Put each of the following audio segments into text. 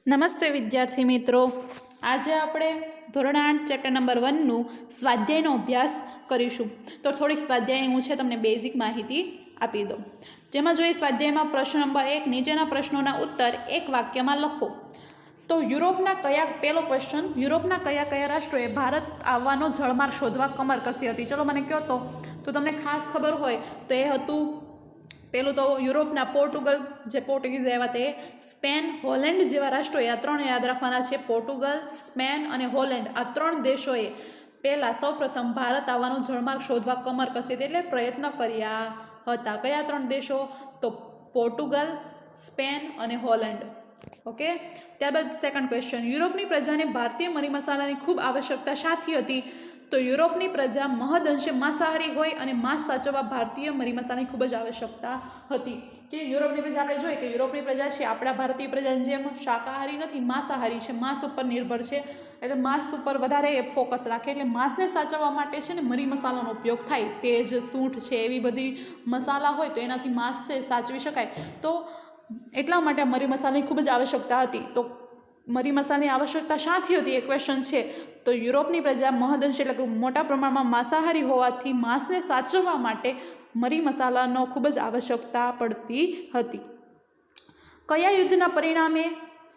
નમસ્તે વિદ્યાર્થી મિત્રો, આજે આપણે ધોરણ 8 ચેપ્ટર નંબર 1નું સ્વાધ્યાયનો અભ્યાસ કરીશું. તો થોડીક સ્વાધ્યાય હું છે તમને બેઝિક માહિતી આપી દઉં. જેમાં જોઈએ સ્વાધ્યાયમાં પ્રશ્ન નંબર 1, નીચેના પ્રશ્નોના ઉત્તર એક વાક્યમાં લખો. તો પહેલો ક્વેશ્ચન, યુરોપના કયા કયા રાષ્ટ્રોએ ભારત આવવાનો જળમાર્ગ શોધવા કમર કસી હતી? ચલો મને કહો તો તમને ખાસ ખબર હોય તો એ હતું પહેલું તો યુરોપના પોર્ટુગલ, જે પોર્ટુગીઝ આવ્યા તે, સ્પેન, હોલેન્ડ જેવા રાષ્ટ્રોએ, આ ત્રણ યાદ રાખવાના છે. પોર્ટુગલ, સ્પેન અને હોલેન્ડ, આ ત્રણ દેશોએ પહેલાં સૌપ્રથમ ભારત આવવાનો જળમાર્ગ શોધવા કમર કસી હતી, એટલે પ્રયત્ન કર્યા હતા. કયા ત્રણ દેશો? તો પોર્ટુગલ, સ્પેન અને હોલેન્ડ. ઓકે. ત્યારબાદ સેકન્ડ ક્વેશ્ચન, યુરોપની પ્રજાને ભારતીય મરી મસાલાની ખૂબ આવશ્યકતા શાથી હતી? તો યુરોપની પ્રજા મહદઅંશે માંસાહારી હોય અને માંસ સાચવવા ભારતીય મરી મસાલાની ખૂબ જ આવશ્યકતા હતી. કે યુરોપની પ્રજા, આપણે જોઈએ કે યુરોપની પ્રજા છે આપણા ભારતીય પ્રજાની જેમ શાકાહારી નથી, માંસાહારી છે, માંસ ઉપર નિર્ભર છે, એટલે માંસ ઉપર વધારે ફોકસ રાખે. એટલે માંસને સાચવવા માટે છે ને મરી મસાલાનો ઉપયોગ થાય. તેજ, સૂંઠ છે, એવી બધી મસાલા હોય તો એનાથી માંસ છે સાચવી શકાય. તો એટલા માટે મરી મસાલાની ખૂબ જ આવશ્યકતા હતી. તો મરી મસાલાની આવશ્યકતા શાથી હતી એ ક્વેશ્ચન છે. તો યુરોપની પ્રજા મહદઅંશે એટલે કે મોટા પ્રમાણમાં માંસાહારી હોવાથી માંસને સાચવવા માટે મરી મસાલાનો ખૂબ જ આવશ્યકતા પડતી હતી. કયા યુદ્ધના પરિણામે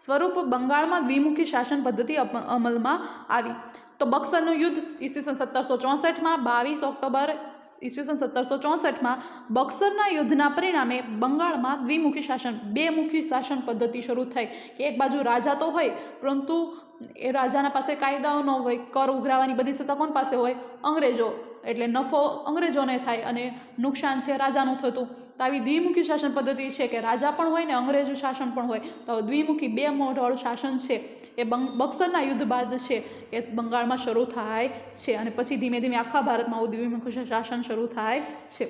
સ્વરૂપ બંગાળમાં દ્વિમુખી શાસન પદ્ધતિ અમલમાં આવી? તો બક્સરનું યુદ્ધ ઈસવીસન 1764માં, 22 ઓક્ટોબર ઈસવીસન 1764માં બક્સરના યુદ્ધના પરિણામે બંગાળમાં દ્વિમુખી શાસન, બેમુખી શાસન પદ્ધતિ શરૂ થઈ. કે એક બાજુ રાજા તો હોય પરંતુ એ રાજાના પાસે કાયદાઓ ન હોય, કર ઉઘરાવવાની બધી સત્તા કોણ પાસે હોય? અંગ્રેજો. એટલે નફો અંગ્રેજોને થાય અને નુકસાન છે રાજાનું થતું. તો આવી દ્વિમુખી શાસન પદ્ધતિ છે કે રાજા પણ હોય ને અંગ્રેજો શાસન પણ હોય. તો દ્વિમુખી, બે મોઢવાળું શાસન છે એ બક્સરના યુદ્ધ બાદ છે એ બંગાળમાં શરૂ થાય છે અને પછી ધીમે ધીમે આખા ભારતમાં દ્વિમુખી શાસન શરૂ થાય છે.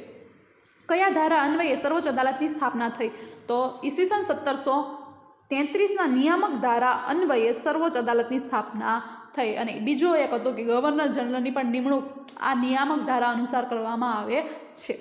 કયા ધારા અન્વયે સર્વોચ્ચ અદાલતની સ્થાપના થઈ? તો ઈસવીસન 1733ના નિયામક ધારા અન્વયે સર્વોચ્ચ અદાલતની સ્થાપના થઈ. અને બીજો એક હતો કે ગવર્નર જનરલની પણ નિમણૂક આ નિયામક ધારા અનુસાર કરવામાં આવે છે.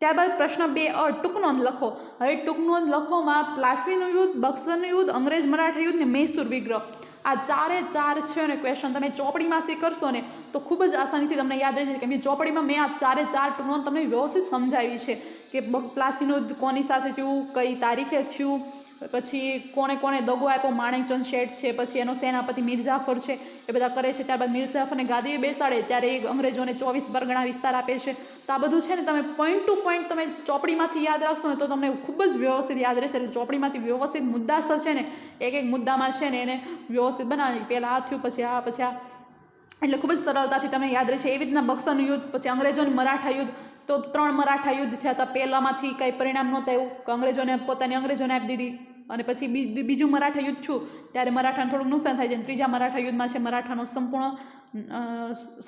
ત્યારબાદ પ્રશ્ન 2 ટૂંકનોંધ લખો. હવે ટૂંકનોંધ લખોમાં પ્લાસીનું યુદ્ધ, બક્સરનું યુદ્ધ, અંગ્રેજ મરાઠા યુદ્ધ ને મૈસૂર વિગ્રહ, આ ચારે ચાર છે અને ક્વેશ્ચન તમે ચોપડીમાં કરશો ને તો ખૂબ જ આસાનીથી તમને યાદ રહેશે. કેમ કે ચોપડીમાં મેં આ ચારે ચાર ટૂંકનોંધ તમને વ્યવસ્થિત સમજાવી છે કે પ્લાસીનું યુદ્ધ કોની સાથે થયું, કઈ તારીખે થયું, પછી કોણે કોણે દગો આપ્યો, માણેકચંદ શેઠ છે, પછી એનો સેનાપતિ મીરજાફર છે, એ બધા કરે છે. ત્યારબાદ મીરજાફરને ગાદીએ બેસાડે ત્યારે એ અંગ્રેજોને 24 પરગણા વિસ્તાર આપે છે. તો આ બધું છે ને તમે પોઈન્ટ ટુ પોઈન્ટ તમે ચોપડીમાંથી યાદ રાખશો ને તો તમને ખૂબ જ વ્યવસ્થિત યાદ રહેશે. એટલે ચોપડીમાંથી વ્યવસ્થિત મુદ્દાસર છે ને એક એક મુદ્દામાં છે ને એને વ્યવસ્થિત બનાવવાની. પહેલાં આ થયું, પછી આ, પછી આ, એટલે ખૂબ જ સરળતાથી તમને યાદ રહેશે. એવી રીતના બક્સરનું યુદ્ધ, પછી અંગ્રેજોનું મરાઠા યુદ્ધ, તો 3 મરાઠા યુદ્ધ થયા હતા. પહેલામાંથી કંઈ પરિણામ નહોતા એવું કે અંગ્રેજોને આપી દીધી. અને પછી બીજું મરાઠા યુદ્ધ થયું ત્યારે મરાઠાને થોડુંક નુકસાન થાય છે. ત્રીજા મરાઠા યુદ્ધમાં છે મરાઠાનો સંપૂર્ણ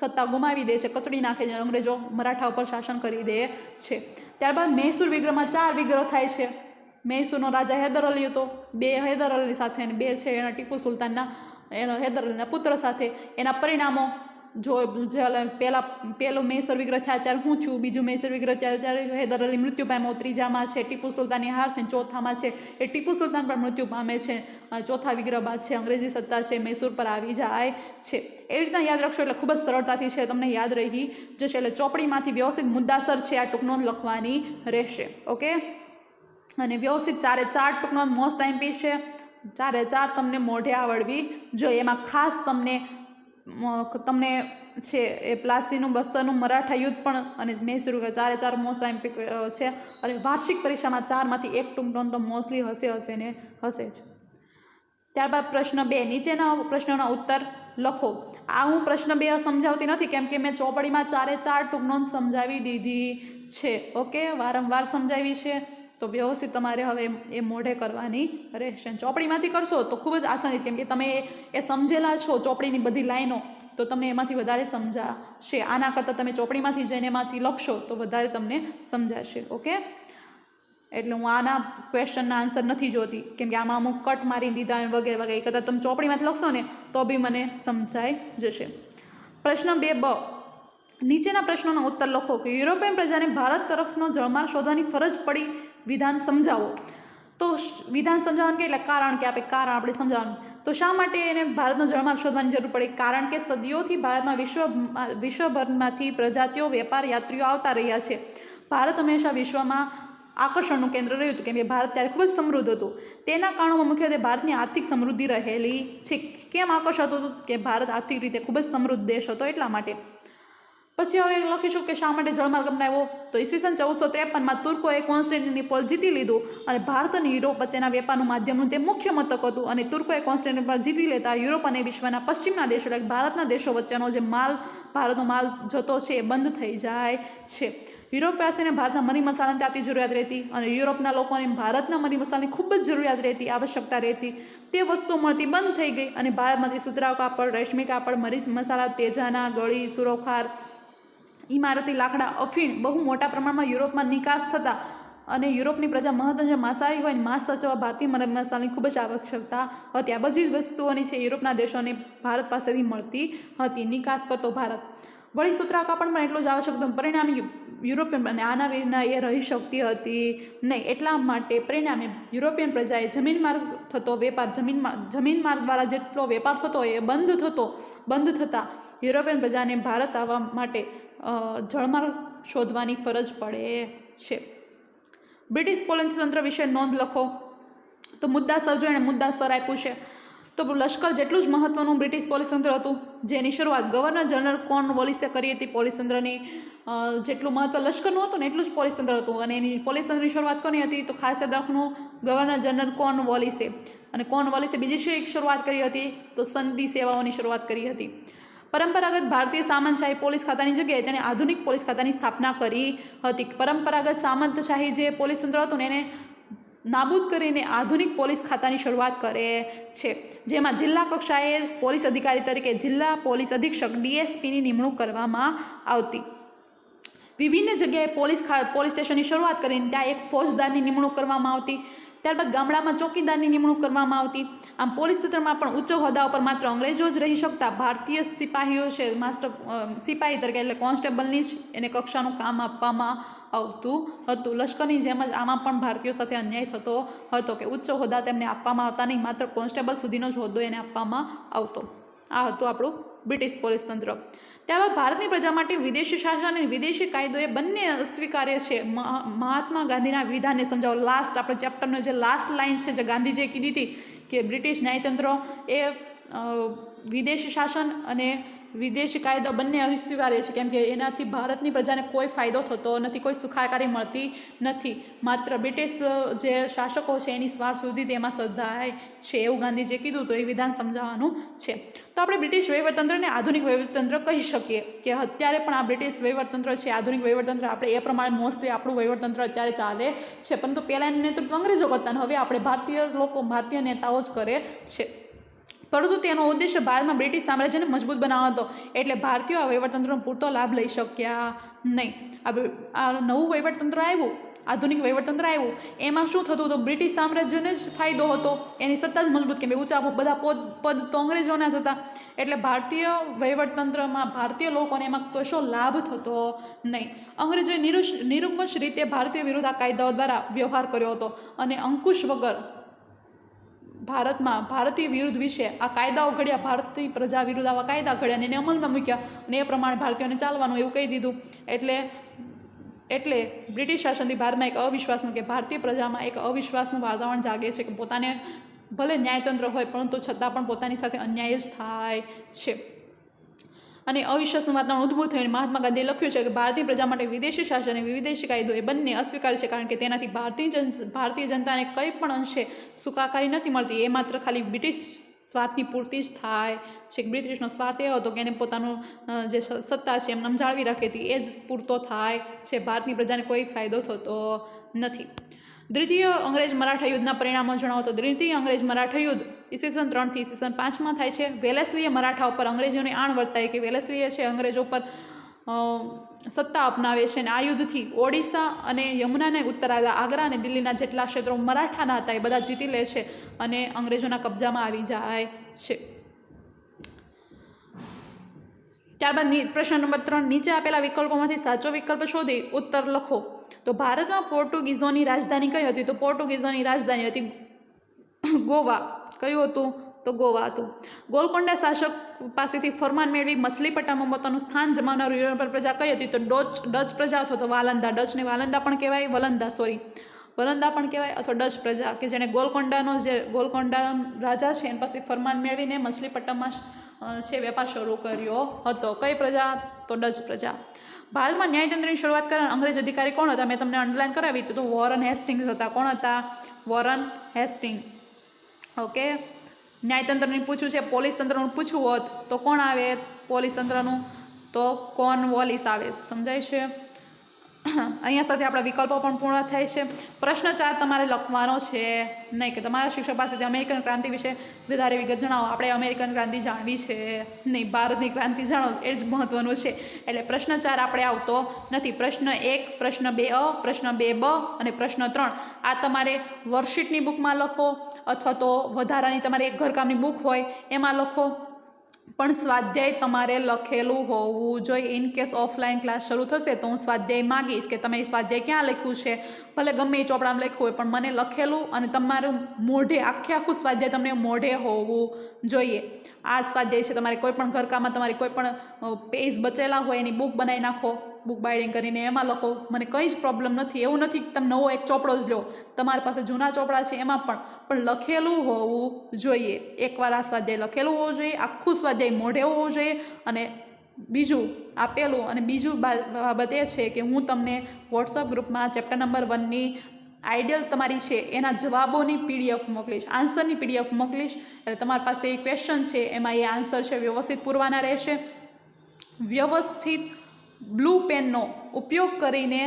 સત્તા ગુમાવી દે છે, કચડી નાખે છે, અંગ્રેજો મરાઠા ઉપર શાસન કરી દે છે. ત્યારબાદ મૈસૂર વિગ્રહમાં 4 વિગ્રહ થાય છે. મૈસૂરનો રાજા હૈદર અલી હતો, 2 હૈદર અલી સાથે અને 2 છે એના ટીપુ સુલતાનના, એનો હૈદર અલીના પુત્ર સાથે. એના પરિણામો જો પહેલો મૈસૂર વિગ્રહ થયા ત્યારે હું છું, બીજું મૈસૂર વિગ્રહ ત્યારે હૈદર અલી મૃત્યુ પામ્યો, ત્રીજામાં છે ટીપુ સુલતાનની હાર થઈ, ચોથામાં છે એ ટીપુ સુલતાન પણ મૃત્યુ પામે છે. ચોથા વિગ્રહ બાદ છે અંગ્રેજી સત્તા છે મૈસૂર પર આવી જાય છે. એવી રીતના યાદ રાખશો એટલે ખૂબ જ સરળતાથી છે તમને યાદ રહી જશે. એટલે ચોપડીમાંથી વ્યવસ્થિત મુદ્દાસર છે આ ટૂંકનોંધ લખવાની રહેશે. ઓકે. અને વ્યવસ્થિત 4 ટૂંકનોંધ મોસ્ટ આઈએમપી છે. 4 તમને મોઢે આવડવી જોઈએ. એમાં ખાસ તમને છે એ પ્લાસીનું, બક્સરનું, મરાઠા યુદ્ધ પણ અને મૈસૂર 4 મોસ્ટ આઈએમપી છે. અને વાર્ષિક પરીક્ષામાં 4માંથી 1 ટૂંકનોંધ તો મોસ્ટલી હશે ને હશે જ. ત્યારબાદ પ્રશ્ન 2, નીચેના પ્રશ્નોના ઉત્તર લખો. આ હું પ્રશ્ન 2 સમજાવતી નથી કેમ કે મેં ચોપડીમાં 4 ટૂંકનોંધ સમજાવી દીધી છે. ઓકે, વારંવાર સમજાવી છે. તો વ્યવસ્થિત તમારે હવે એ મોઢે કરવાની રહેશે. ચોપડીમાંથી કરશો તો ખૂબ જ આસાની, કેમ કે તમે એ સમજેલા છો ચોપડીની બધી લાઈનો, તો તમને એમાંથી વધારે સમજાશે. આના કરતાં તમે ચોપડીમાંથી જઈને એમાંથી લખશો તો વધારે તમને સમજાશે. ઓકે. એટલે હું આના ક્વેશ્ચનના આન્સર નથી જોતી કેમ કે આમાં અમુક કટ મારી દીધા વગેરે વગેરે. એ કરતાં તમે ચોપડીમાંથી લખશો ને તો બી મને સમજાઈ જશે. પ્રશ્ન 2બ, નીચેના પ્રશ્નોનો ઉત્તર લખો કે યુરોપિયન પ્રજાને ભારત તરફનો જળમાર્ગ શોધવાની ફરજ પડી વિધાન સમજાવો. તો વિધાન સમજાવવાનું કે એટલે કારણ કે આપણે કારણ આપણે સમજાવવાનું. તો શા માટે એને ભારતનો જળમાર્ગ શોધવાની જરૂર પડી? કારણ કે સદીઓથી ભારતમાં વિશ્વભરમાંથી પ્રજાતિઓ, વેપાર, યાત્રીઓ આવતા રહ્યા છે. ભારત હંમેશા વિશ્વમાં આકર્ષણનું કેન્દ્ર રહ્યું હતું, કેમ કે ભારત ત્યારે ખૂબ જ સમૃદ્ધ હતું. તેના કારણોમાં મુખ્યત્વે ભારતની આર્થિક સમૃદ્ધિ રહેલી છે. કેમ આકર્ષાતું હતું? કે ભારત આર્થિક રીતે ખૂબ જ સમૃદ્ધ દેશ હતો એટલા માટે. પછી હવે લખીશું કે શા માટે જળમાર્ગ અપનાવ્યો. તો ઈસવીસન 1453માં તુર્કોએ કોન્સ્ટેન્ટિનોપલ જીતી લીધું અને ભારત અને યુરોપ વચ્ચેના વેપારનું માધ્યમનું તે મુખ્ય મથક હતું. અને તુર્કોએ કોન્સ્ટેન્ટિનોપલ જીતી લેતા યુરોપ અને વિશ્વના પશ્ચિમના દેશો એટલે ભારતના દેશો વચ્ચેનો જે ભારતનો માલ જતો છે એ બંધ થઈ જાય છે. યુરોપવાસીને ભારતના મરી મસાલાની તાતી જરૂરિયાત રહેતી અને યુરોપના લોકોને ભારતના મરી મસાલાની ખૂબ જ જરૂરિયાત રહેતી, આવશ્યકતા રહેતી. તે વસ્તુઓ મળતી બંધ થઈ ગઈ અને ભારતમાંથી સુતરાઉ કાપડ, રેશમી કાપડ, મરી મસાલા, તેજાના, ગળી, સુરોખાર, ઇમારતી લાકડા, અફીણ બહુ મોટા પ્રમાણમાં યુરોપમાં નિકાસ થતા અને યુરોપની પ્રજા મહત્વ માંસાહારી હોય માંસ સચવવા ભારતીય મરી મસાલાની ખૂબ જ આવશ્યકતા હતી. આ બધી જ વસ્તુઓની છે યુરોપના દેશોને ભારત પાસેથી મળતી હતી, નિકાસ કરતો ભારત. વળી સુતરાઉ કાપડ પણ એટલું જ આવશ્યક હતું. પરિણામે યુરોપિયન અને આના વિના એ રહી શકતી હતી નહીં. એટલા માટે પરિણામે યુરોપિયન પ્રજાએ જમીન માર્ગ થતો વેપાર, જમીન માર્ગ દ્વારા જેટલો વેપાર થતો એ બંધ થતાં યુરોપિયન પ્રજાને ભારત આવવા માટે જળમાર્ગ શોધવાની ફરજ પડે છે. બ્રિટિશ પોલિસી તંત્ર વિશે નોંધ લખો. તો મુદ્દાસર જો એને મુદ્દાસર આપ્યું છે. તો લશ્કર જેટલું જ મહત્વનું બ્રિટિશ પોલિસ તંત્ર હતું, જેની શરૂઆત ગવર્નર જનરલ કોર્નવોલિસે કરી હતી. પોલિસ તંત્રની જેટલું મહત્વ લશ્કરનું હતું ને એટલું જ પોલિસ તંત્ર હતું. અને એની પોલિસ તંત્રની શરૂઆત કોની હતી? તો ખાસ યાદ રાખવાનું, ગવર્નર જનરલ કોર્નવોલિસે. અને કોર્નવોલિસે બીજી શરૂઆત કરી હતી? તો સનદી સેવાઓની શરૂઆત કરી હતી. પરંપરાગત ભારતીય સામંતશાહી પોલીસ ખાતાની જગ્યાએ તેણે આધુનિક પોલીસ ખાતાની સ્થાપના કરી હતી. પરંપરાગત સામંતશાહી જે પોલીસ તંત્ર હતું ને એને નાબૂદ કરીને આધુનિક પોલીસ ખાતાની શરૂઆત કરે છે, જેમાં જિલ્લા કક્ષાએ પોલીસ અધિકારી તરીકે જિલ્લા પોલીસ અધિક્ષક DSPની નિમણૂક કરવામાં આવતી. વિભિન્ન જગ્યાએ પોલીસ સ્ટેશનની શરૂઆત કરીને ત્યાં એક ફોજદારની નિમણૂક કરવામાં આવતી. ત્યારબાદ ગામડામાં ચોકીદારની નિમણૂક કરવામાં આવતી. આમ પોલીસ તંત્રમાં પણ ઉચ્ચ હોદ્દા ઉપર માત્ર અંગ્રેજો જ રહી શકતા. ભારતીય સિપાહીઓ છે, સિપાહી તરીકે એટલે કોન્સ્ટેબલની જ એને કક્ષાનું કામ આપવામાં આવતું હતું. લશ્કરની જેમ જ આમાં પણ ભારતીયો સાથે અન્યાય થતો હતો કે ઉચ્ચ હોદ્દા તેમને આપવામાં આવતા નહીં, માત્ર કોન્સ્ટેબલ સુધીનો જ હોદ્દો એને આપવામાં આવતો. આ હતું આપણું બ્રિટિશ પોલીસ તંત્ર. ત્યારબાદ ભારતની પ્રજા માટે વિદેશી શાસન અને વિદેશી કાયદો એ બંને અસ્વીકાર્ય છે. મહાત્મા ગાંધીના વિધાનને સમજાવો. લાસ્ટ આપણે ચેપ્ટરનો જે લાસ્ટ લાઇન છે જે ગાંધીજીએ કીધી હતી કે બ્રિટિશ ન્યાયતંત્ર એ વિદેશી શાસન અને વિદેશી કાયદો બંને અસ્વીકાર્ય છે, કેમ કે એનાથી ભારતની પ્રજાને કોઈ ફાયદો થતો નથી, કોઈ સુખાકારી મળતી નથી. માત્ર બ્રિટિશ જે શાસકો છે એની સ્વાર્થ સુધી તેમાં સધાય છે, એવું ગાંધીજીએ કીધું. તો એ વિધાન સમજાવવાનું છે. તો આપણે બ્રિટિશ વહીવટતંત્રને આધુનિક વહીવટતંત્ર કહી શકીએ કે અત્યારે પણ આ બ્રિટિશ વહીવટતંત્ર છે, આધુનિક વહીવટતંત્ર. આપણે એ પ્રમાણે મોસ્ટલી આપણું વહીવટતંત્ર અત્યારે ચાલે છે, પરંતુ પહેલાંનું નેતૃત્વ અંગ્રેજો કરતા ને હવે આપણે ભારતીય નેતાઓ જ કરે છે. પરંતુ તેનો ઉદ્દેશ્ય ભારતમાં બ્રિટિશ સામ્રાજ્યને મજબૂત બનાવવાનો હતો, એટલે ભારતીયો આ વહીવટતંત્રનો પૂરતો લાભ લઈ શક્યા નહીં. આ નવું વહીવટતંત્ર આવ્યું, આધુનિક વહીવટતંત્ર આવ્યું, એમાં શું થતું હતું? બ્રિટિશ સામ્રાજ્યને જ ફાયદો હતો, એની સત્તા જ મજબૂત, કેમ કે ઊંચા બધા પદ તો અંગ્રેજોના થતા, એટલે ભારતીય વહીવટતંત્રમાં ભારતીય લોકોને એમાં કશો લાભ થતો નહીં. અંગ્રેજોએ નિરંકુશ રીતે ભારતીય વિરુદ્ધ આ કાયદાઓ દ્વારા વ્યવહાર કર્યો હતો અને અંકુશ વગર ભારતમાં ભારતીય વિરુદ્ધ વિશે આ કાયદાઓ ઘડ્યા, ભારતીય પ્રજા વિરુદ્ધ આવા કાયદા ઘડ્યા અને એને અમલમાં મૂક્યા અને એ પ્રમાણે ભારતીયોને ચાલવાનું એવું કહી દીધું. એટલે બ્રિટિશ શાસનથી ભારતમાં એક અવિશ્વાસનું કે ભારતીય પ્રજામાં એક અવિશ્વાસનું વાતાવરણ જાગે છે કે પોતાને ભલે ન્યાયતંત્ર હોય પરંતુ છતાં પણ પોતાની સાથે અન્યાય જ થાય છે અને અવિશ્વાસનું વાતાવરણ ઉદ્ભુત થઈને મહાત્મા ગાંધીએ લખ્યું છે કે ભારતીય પ્રજા માટે વિદેશી શાસન અને વિદેશી કાયદો એ બંને અસ્વીકાર્ય છે, કારણ કે તેનાથી ભારતીય જનતાને કંઈ પણ અંશે સુખાકારી નથી મળતી. એ માત્ર ખાલી બ્રિટિશ સ્વાર્થની પૂર્તિ જ થાય છે. બ્રિટિશનો સ્વાર્થ એવો હતો કે એને પોતાનું જે સત્તા છે એમને જાળવી રાખી હતી, એ જ પૂરતો થાય છે. ભારતની પ્રજાને કોઈ ફાયદો થતો નથી. દ્વિતીય અંગ્રેજ મરાઠા યુદ્ધના પરિણામો જણાવો. તો દ્વિતીય અંગ્રેજ મરાઠા યુદ્ધ ઈસવીસન 3 થી ઈસવીસન 5 થાય છે. વેલેસ્લીએ મરાઠા ઉપર અંગ્રેજોની આણ વર્તાય કે વેલેસ્લીએ છે અંગ્રેજો ઉપર સત્તા અપનાવે છે અને આ યુદ્ધથી ઓડિશા અને યમુનાને ઉત્તર આવેલા આગ્રા અને દિલ્હીના જેટલા ક્ષેત્રો મરાઠાના હતા એ બધા જીતી લે છે અને અંગ્રેજોના કબજામાં આવી જાય છે. ત્યારબાદ પ્રશ્ન નંબર 3, નીચે આપેલા વિકલ્પોમાંથી સાચો વિકલ્પ શોધી ઉત્તર લખો. તો ભારતમાં પોર્ટુગીઝોની રાજધાની કઈ હતી? તો પોર્ટુગીઝોની રાજધાની હતી ગોવા કયું હતું તો ગોવા હતું. ગોલકોંડા શાસક પાસેથી ફરમાન મેળવી મછલીપટ્ટામાં પોતાનું સ્થાન જમાવનાર યુરોપિયન પ્રજા કઈ હતી તો ડચ પ્રજા અથવા તો વાલંદા. ડચને વાલંદા પણ કહેવાય, વલંદા પણ કહેવાય અથવા ડચ પ્રજા કે જેણે ગોલકોંડા રાજા છે એની પાસે ફરમાન મેળવીને મછલીપટ્ટામાં છે વેપાર શરૂ કર્યો હતો. કઈ પ્રજા તો ડચ પ્રજા. ભારતમાં ન્યાયતંત્રની શરૂઆત કરનાર અંગ્રેજ અધિકારી કોણ હતા? મેં તમને અંડરલાઈન કરાવી તો વોરન હેસ્ટિંગ્સ હતા. કોણ હતા? Warren Hastings. ઓકે, ન્યાયતંત્રનું પૂછ્યું છે. પોલીસ તંત્રનું પૂછવું હોત તો કોણ આવે? પોલીસ તંત્રનું તો કોર્નવોલિસ આવે. સમજાય છે? અહીંયા સાથે આપણા વિકલ્પો પણ પૂર્ણ થાય છે. પ્રશ્ન 4 તમારે લખવાનો છે નહીં કે તમારા શિક્ષક પાસેથી અમેરિકન ક્રાંતિ વિશે વધારે વિગત જણાવો. આપણે અમેરિકન ક્રાંતિ જાણવી છે નહીં, ભારતની ક્રાંતિ જાણો એ જ મહત્વનું છે. એટલે પ્રશ્ન 4 આપણે આવતો નથી. પ્રશ્ન 1, પ્રશ્ન 2 અ, પ્રશ્ન 2 બ અને પ્રશ્ન 3 આ તમારે વર્કશીટની બુકમાં લખો અથવા તો વધારાની તમારી એક ઘરકામની બુક હોય એમાં લખો, પણ સ્વાધ્યાય તમારે લખેલું હોવું જોઈએ. ઇન કેસ ઓફલાઈન ક્લાસ શરૂ થશે તો હું સ્વાધ્યાય માગીશ કે તમે સ્વાધ્યાય ક્યાં લખ્યું છે, ભલે ગમે એ ચોપડામાં લખ્યું હોય પણ મને લખેલું અને તમારું મોઢે આખું સ્વાધ્યાય તમને મોઢે હોવું જોઈએ. આ સ્વાધ્યાય છે. તમારે કોઈ પણ ઘરકામમાં તમારી કોઈ પણ પેજ બચેલા હોય એની બુક બનાવી નાખો, બુક બાઇડિંગ કરીને એમાં લખો. મને કંઈ જ પ્રોબ્લેમ નથી. એવું નથી કે તમે નવો એક ચોપડો જ લો, તમારી પાસે જૂના ચોપડા છે એમાં પણ લખેલું હોવું જોઈએ. એકવાર આ સ્વાધ્યાય લખેલું હોવું જોઈએ, આખું સ્વાધ્યાય મોઢે હોવું જોઈએ. અને બીજું આપેલું અને બીજું બાબત એ છે કે હું તમને વોટ્સઅપ ગ્રુપમાં ચેપ્ટર નંબર 1ની આઈડિયલ તમારી છે એના જવાબોની PDF મોકલીશ, આન્સરની PDF મોકલીશ. એટલે તમારી પાસે એ ક્વેશ્ચન છે એમાં એ આન્સર છે વ્યવસ્થિત પૂરવાના રહેશે. વ્યવસ્થિત બ્લુ પેનનો ઉપયોગ કરીને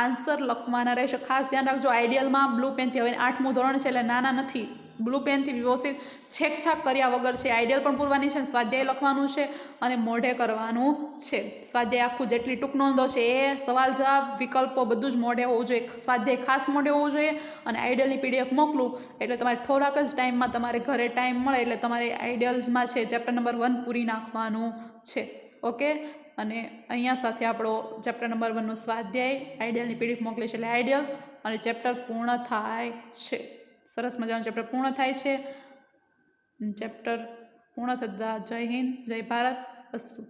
આન્સર લખવાના રહેશે. ખાસ ધ્યાન રાખજો, આઈડિયલમાં બ્લુ પેનથી, હવે 8મું ધોરણ છે એટલે નાના નથી, બ્લુ પેનથી વ્યવસ્થિત છેકછાક કર્યા વગર છે આઈડિયલ પણ પૂરવાની છે, સ્વાધ્યાય લખવાનું છે અને મોઢે કરવાનું છે. સ્વાધ્યાય આખું જેટલી ટૂંક નોંધો છે એ સવાલ જવાબ વિકલ્પો બધું જ મોઢે હોવું જોઈએ. સ્વાધ્યાય ખાસ મોઢે હોવું જોઈએ. અને આઈડિયલની PDF મોકલું એટલે તમારે થોડાક જ ટાઈમમાં તમારે ઘરે ટાઈમ મળે એટલે તમારે આઈડિયલ્સમાં છે ચેપ્ટર નંબર 1 પૂરી નાખવાનું છે. ઓકે, અને અહીંયા સાથે આપણો ચેપ્ટર નંબર 1નું સ્વાધ્યાય આઈડિયલની PDF મોકલીશ એટલે આઈડિયલ અને ચેપ્ટર પૂર્ણ થાય છે. સરસ મજાનું ચેપ્ટર પૂર્ણ થાય છે. ચેપ્ટર પૂર્ણ થતાં જય હિન્દ, જય ભારત, અસ્તુ.